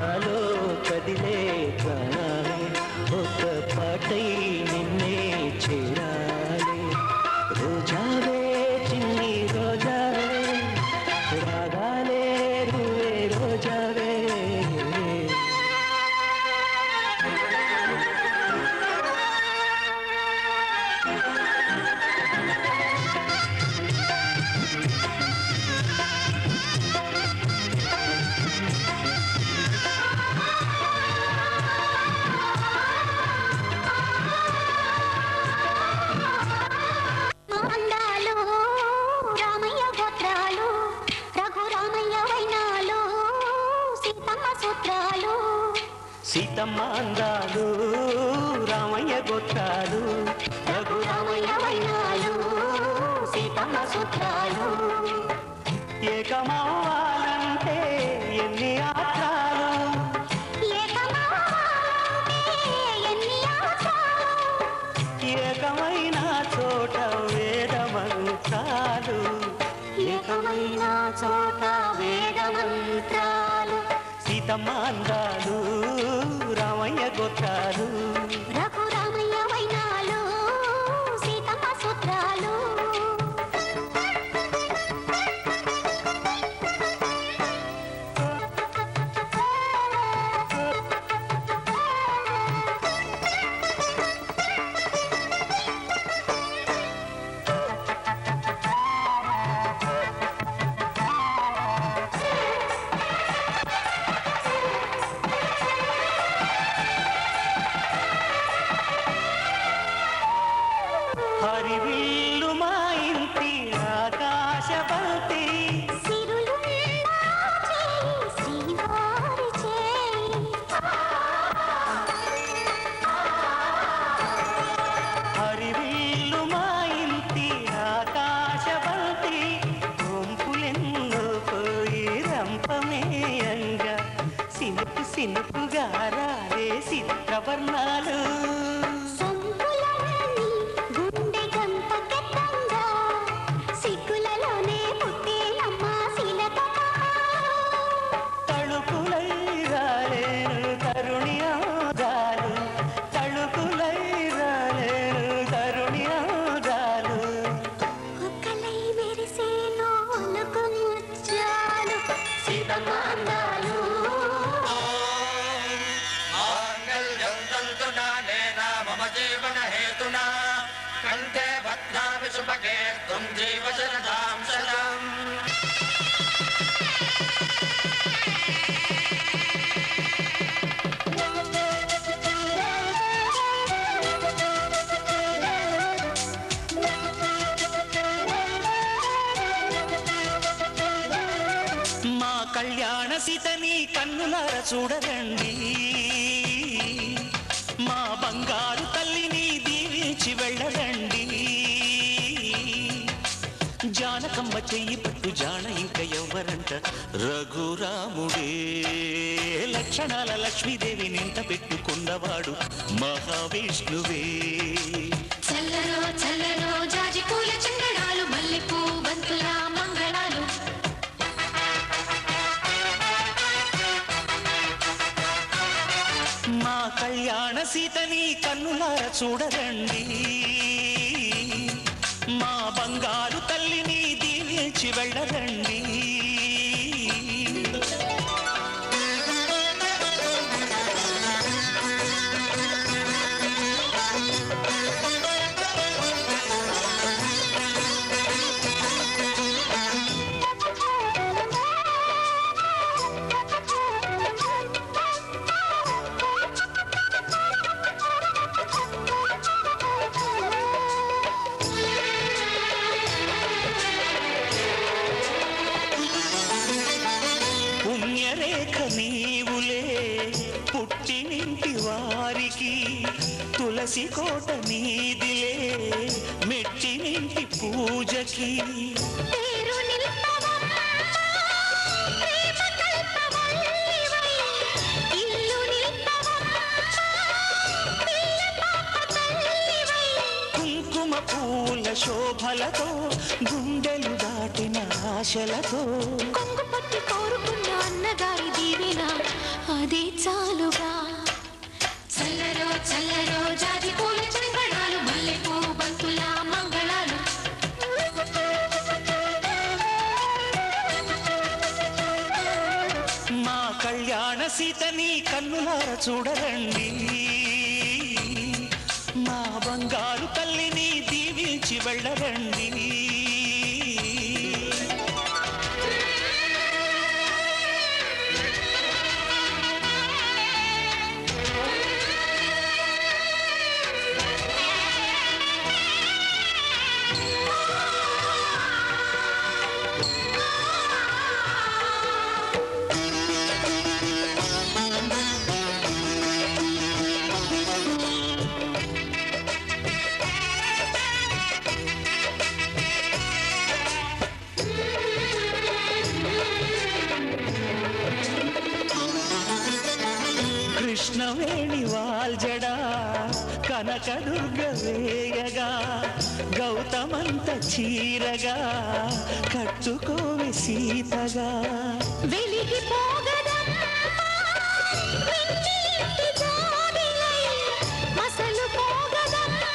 నాలో కదిలే ప్రాణాలే ఒక పాటై నిన్నే చేరాలి రోజావే చిన్ని రోజావే రాగాలే నువ్వే రోజావే సీతమ్మ అందాలు రామయ్య గోత్రాలు రఘురామయ్య వైనాలు సీతమ్మ సూత్రాలు ఏకమవ్వాలంటే ఎన్ని ఆత్రాలు ఏకమైన చోట వేదమంత్రాలు ఏకమైన చోట వేదమంత్రాలు సీతమ్మ అందాలు రామయ్య గోత్రాలు రఘురామయ్య వైనాలు సీతమ్మ సూత్రాలు హరివిల్లు మా ఇంటి ఆకాశపతి హరివిల్లు మా ఇంటి ఆకాశపతి గుంపులెన్నో పోయి రంపమేయంగా సినుకు సినుకుగా రాలే చిత్రవర్ణాలు కంఠే భద్రామి సుభగే త్వం జీవశరదాం శతం మా కళ్యాణ సీతని కన్నులార చూడరండి మా బంగారు తల్లిని దీవించి వెళ్ళరండి జానకమ్మ చెయ్యి పట్టు జాన ఇంక ఎవ్వరంట రఘురాముడే లక్షణాల లక్ష్మీదేవి నింట పెట్టుకున్నవాడు మహావిష్ణువే చల్లరో చల్లరో జాజి పూల చందనాలు మల్లెపూ బంతుల మంగళాలు మా కళ్యాణ సీతని కన్నులార చూడరండి మా బంగారు తల్లిని దీవించి వెళ్ళరండి పుణ్యరేఖ నీవులే పుట్టినింటి వారికి తులసి కోట నీదిలే మెట్టినింటి పూజకి కుంకుమ పూల శోభలతో గుండెలు దాటిన ఆశలతో కొంగు పట్టి కోరుకున్న అన్న నాన్నగారి దీవెన అదే చాలుగా. చల్లరో చల్లరో జాజి పూల చంగళాలు మల్లెపూ బంతుల మంగళాలు. మా కళ్యాణ సీతని కన్నులార చూడరండి, మా బంగారు తల్లిని దీవించి వెళ్ళరండి. కృష్ణవేణి వాల్జడా కనకదుర్గ వేయగా, గౌతమంత చీరగా కట్టుకోవి సీతగా. వెలిగిపోగదమ్మా వెన్నెలటి జాబిలై, మసలు పోగదమ్మా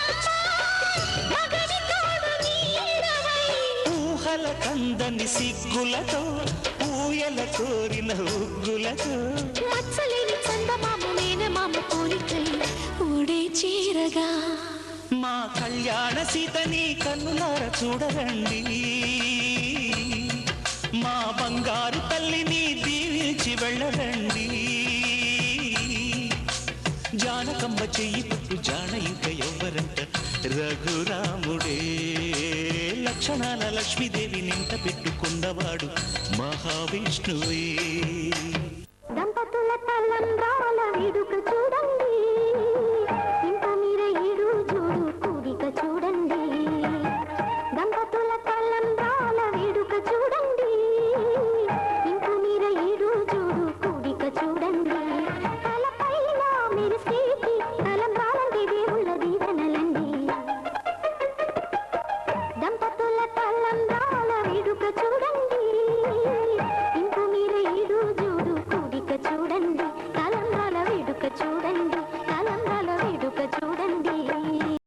మగని తోడు నీడవై. ఊహల కందని సిగ్గులతో ఊయల కోరిన ఉగ్గులతో, మచ్చలేని చందమామ మేనమామ కోరికై ఊడే చీరగా. మా కళ్యాణ సీతని కన్నులార చూడరండి, మా బంగారు తల్లిని దీవించి వెళ్ళరండి. జానకమ్మ చెయ్యి పట్టు జాన ఇంక ఎవ్వరంట, రఘురాముడే లక్షణాల లక్ష్మీదేవి నింట పెట్టుకున్నవాడు మహావిష్ణువే. దంపతుల తలంబ్రాల వేడుక చూడండి, ఇంత మీర ఏడు చూడు కూడిక చూడండి. దంపతుల తలంబ్రాల వేడుక చూడండి, ఇంత మీర ఏడు చూడు కూడిక చూడండి. తలపైన మెరిసేటి తలంబ్రాలంటి దేవుళ్ళ దీవెనలండి. దంపతుల తలంబ్రాల వేడుక చూడండి, ఇంత మీర ఏడు చూడు కూడిక చూడండి. తలంబ్రాల వేడుక చూడండి.